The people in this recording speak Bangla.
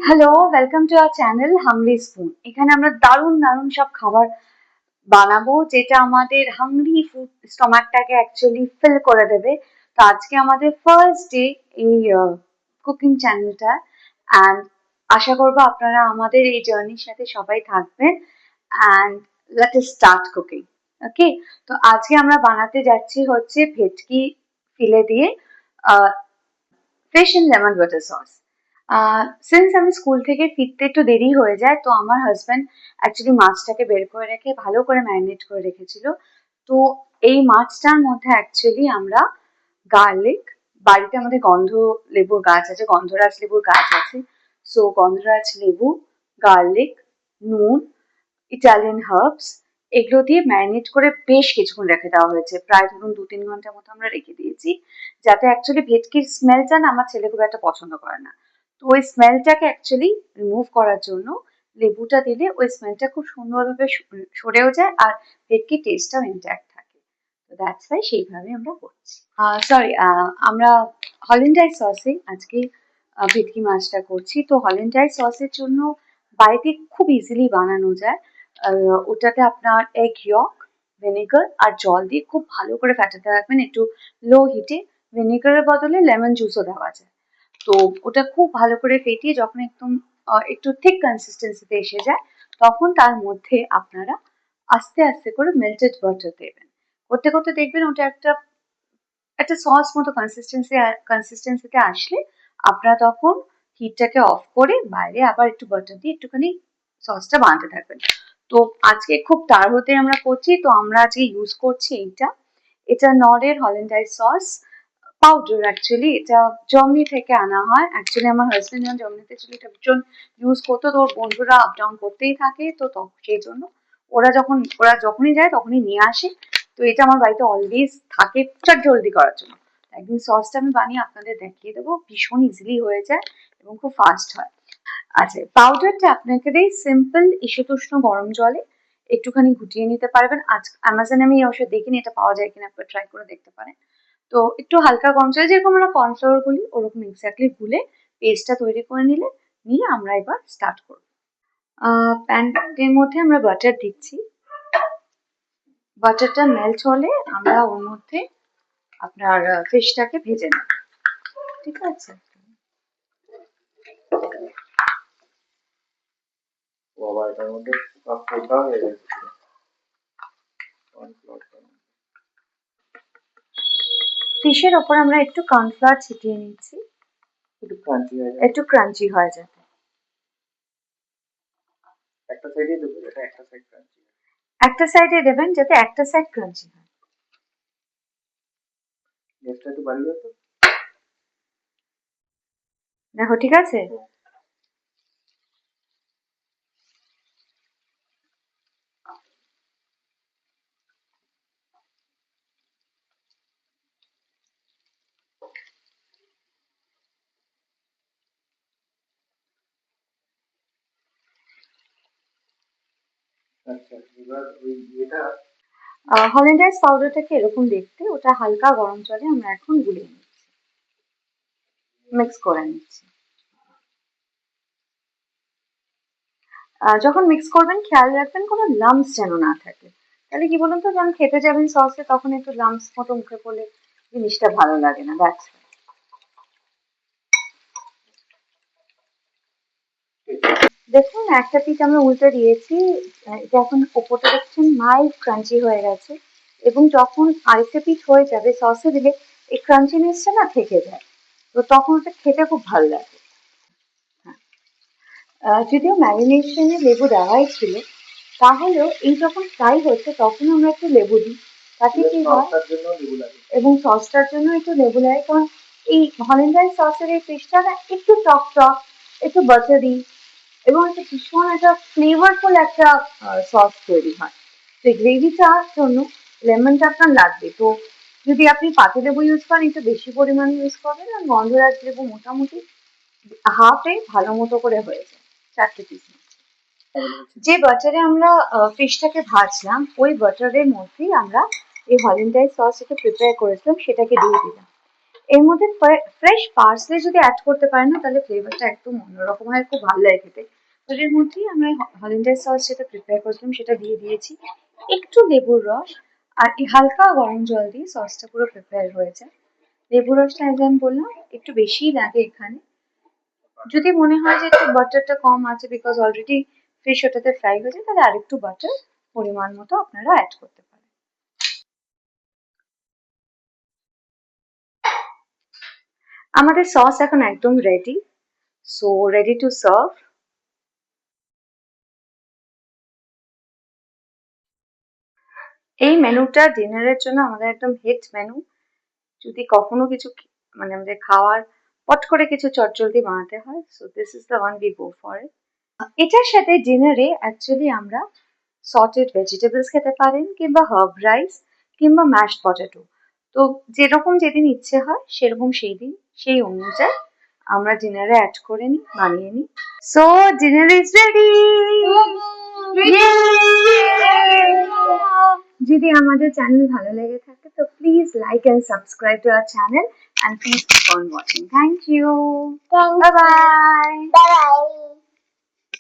Hello, welcome to our channel hungry spoon. এখানে আমরা দারুণ দারুণ সব খাবার বানাবো যেটা আমাদের হাংরি ফুড স্টমাকটাকে অ্যাকচুয়ালি ফিল করে দেবে। তো আজকে আমাদের ফার্স্ট ডে এই কুকিং চ্যানেলটা, অ্যান্ড আশা করবো আপনারা আমাদের এই জার্নির সাথে সবাই থাকবেন। And let us start cooking. Okay, তো আজকে আমরা বানাতে যাচ্ছি হচ্ছে ভেটকি ফিলে দিয়ে fish and lemon butter sauce. Since আমি স্কুল থেকে ফিরতে একটু দেরি হয়ে যায়, তো আমার হাজব্যান্ড অ্যাকচুয়ালি মাছটাকে বের করে রেখে ভালো করে ম্যারিনেট করে রেখেছিল। তো এই মাছটার মধ্যে অ্যাকচুয়ালি আমরা গার্লিক, বাড়িতে আমাদের গন্ধ লেবুর গাছ আছে, গন্ধরাজ লেবুর গাছ আছে, সো গন্ধরাজ লেবু, গার্লিক, নুন, ইটালিয়ান হার্বস, এগুলো দিয়ে ম্যারিনেট করে বেশ কিছুক্ষণ রেখে দেওয়া হয়েছে। প্রায় ধরুন 2-3 ঘন্টার মতো আমরা রেখে দিয়েছি, যাতে অ্যাকচুয়ালি ভেটকির স্মেলটা না আমার ছেলে খুব একটা পছন্দ করে না। তো ওই স্মেলটাকে অ্যাকচুয়ালি রিমুভ করার জন্য লেবুটা দিলে ওই স্মেলটা খুব সুন্দরভাবে সরেও যায়, আর ভেটকির টেস্টটাও ইনট্যাক্ট থাকে। তো দ্যাটস ওয়াই সেইভাবে আমরা করছি। সরি, আমরা হল্যান্ডাইজ সসে আজকে ভেটকি মাছটা করছি। তো হল্যান্ডাইজ সসের জন্য বাড়িতে খুব ইজিলি বানানো যায়। ওটাতে আপনার এগ ইয়ক, ভিনেগার আর জল দিয়ে খুব ভালো করে ফেটাতে রাখবেন একটু লো হিটে। ভিনেগারের বদলে লেমন জুসও দেওয়া যায়। তো ওটা খুব ভালো করে ফেটিয়ে যখন একদম একটু থিক কনসিস্টেন্সিতে এসে যায়, তখন তার মধ্যে আপনারা আস্তে আস্তে করে মেল্টেড বাটার দেবেন। করতে করতে দেখবেন ওটা একটা একটা সস মতো কনসিস্টেন্সিতে আসলে আপনারা তখন হিটটাকে অফ করে বাইরে আবার একটু বাটার দিয়ে একটুখানি সসটা বানাতে থাকবেন। তো আজকে খুব তাড়াহুড়োতে আমরা করছি, তো আমরা আজকে ইউজ করছি এটা নরের হল্যান্ডাইজ সস পাউডার। অ্যাকচুয়ালি এটা জার্মানি থেকে আনা হয়। অ্যাকচুয়ালি আমার হাজব্যান্ড যখন জার্মানিতে ছিল এটা ভীষণ ইউজ করতো, তো ওর বন্ধুরা আপ ডাউন করতেই থাকে, তো সেই জন্য ওরা যখনই যায় তখনই নিয়ে আসে। তো এটা আমার বাড়িতে অলওয়েজ থাকে চট জলদি করার জন্য। একদিন সসটা আমি বানিয়ে আপনাদের দেখিয়ে দেবো, ভীষণ ইজিলি হয়ে যায় এবং খুব ফাস্ট হয়। আচ্ছা, পাউডারটা আপনাকে সিম্পল ইসেতুষ্ণ গরম জলে একটুখানি ঘুটিয়ে নিতে পারবেন। আজ অ্যামাজনে আমি অবশ্য দেখিনি এটা পাওয়া যায় কিনা, আপনারা ট্রাই করে দেখতে পারেন। তো একটু হালকা গরম জলে যেরকম আমরা কর্নফ্লাওয়ার গুলি ওরকম এক্স্যাক্টলি গুলে পেস্টটা তৈরি করে নিয়ে আমরা এবার স্টার্ট করব। প্যানের মধ্যে আমরা বাটার দিচ্ছি। বাটারটা মেল্ট হলে আমরা ওর মধ্যে আপনার ফিশটাকে ভেজে নেব। ঠিক আছে, ফিশের ওপর আমরা একটু কর্নফ্লাওয়ার ছিটিয়ে নিচ্ছি, একটু ক্রাঞ্চি হয়ে যাবে। একটা সাইডে দেবেন যাতে একটা সাইড ক্রাঞ্চি হয়। দেখো ঠিক আছে। হল্যান্ডাইজ পাউডারটাকে এরকম দেখতে, ওটা হালকা গরম জলে আমরা এখন গুলিয়ে নিচ্ছি, মিক্স করে নিচ্ছি। যখন মিক্স করবেন খেয়াল রাখবেন কোনো লাম্পস যেন না থাকে। তাহলে কি বলুন তো, যখন খেতে যাবেন সসে তখন একটু লাম্পস মতো মুখে পড়লে জিনিসটা ভালো লাগে না। দ্যাটস দেখুন একটা পিস আমরা উল্টে দিয়েছি। এটা এখন ওপরটা দেখছেন মাইল্ড ক্রাঞ্চি হয়ে গেছে, এবং যখন আরেকটা পিস হয়ে যাবে সসে দিলে এই ক্রাঞ্চিনেসটা না থেকে যায়, তো তখন ওটা খেতে খুব ভালো লাগে। যদিও ম্যারিনেশনে লেবু দেওয়াই ছিল, তাহলেও এই যখন ফ্রাই হচ্ছে তখন আমরা একটু লেবু দিই, তাতে কি হয়, এবং সসটার জন্য একটু লেবু লাগে, কারণ এই হল্যান্ডাইজ সসের এই ফিশটা না একটু টক টক, একটু বাটারি, এবং একটা ভীষণ একটা ফ্লেভারফুল একটা সস তৈরি হয়। তো এই গ্রেভিটার জন্য লেমনটা আপনার লাগবে। তো যদি আপনি পাতিলেবু ইউজ করেন একটু বেশি পরিমাণে ইউজ করবেন, আর গন্ধরাজ লেবু মোটামুটি হাফে ভালো মতো করে হয়ে যায়, 4টে পিস। যে বাটারে আমরা ফিশটাকে ভাজলাম ওই বাটারের মধ্যেই আমরা এই হল্যান্ডাইজ সস যেটা প্রিপেয়ার করেছিলাম সেটাকে দিয়ে দিলাম। এর মধ্যে ফ্রেশ পার্সলে যদি অ্যাড করতে পারেন না তাহলে ফ্লেভারটা একদম অন্যরকম হয়, খুব ভালো লাগে খেতে। তো এর মধ্যেই আমরা হলিন্ডার সস যেটা প্রিপেয়ার করেছিলাম সেটা দিয়ে দিয়েছি, একটু লেবুর রস আর এই হালকা গরম জল দিয়ে সসটা পুরো প্রিপেয়ার হয়ে যায়। লেবুর রসটা as আমি বললাম একটু বেশিই লাগে এখানে। যদি মনে হয় যে একটু বাটারটা কম আছে বিকজ অলরেডি ফিশ ওটাতে ফ্রাই হয়েছে, তাহলে আরেকটু বাটার পরিমাণ মতো আপনারা অ্যাড করতে পারেন। আমাদের সস এখন একদম ready, so ready to serve. এই মেনুটা ডিনারের জন্য আমাদের একদম হিট মেনু। যদি কখনো কিছু মানে আমাদের খাওয়ার পট করে কিছু চটজলদি বানাতে হয়, so this is the one we go for it. এটার সাথে ডিনারে অ্যাকচুয়ালি আমরা সটেড ভেজিটেবলস খেতে পারেন কিংবা হার্ব রাইস কিংবা ম্যাশড পটেটো। তো যেরকম যেদিন ইচ্ছে হয় সেরকম সেই দিন সেই অনুযায়ী আমরা ডিনারে অ্যাড করে নিই, বানিয়ে নিই। So dinner is ready. যদি আমাদের চ্যানেল ভালো লেগে থাকে তো please like and subscribe to our channel and please keep on watching. Thank you. Bye bye. Bye bye.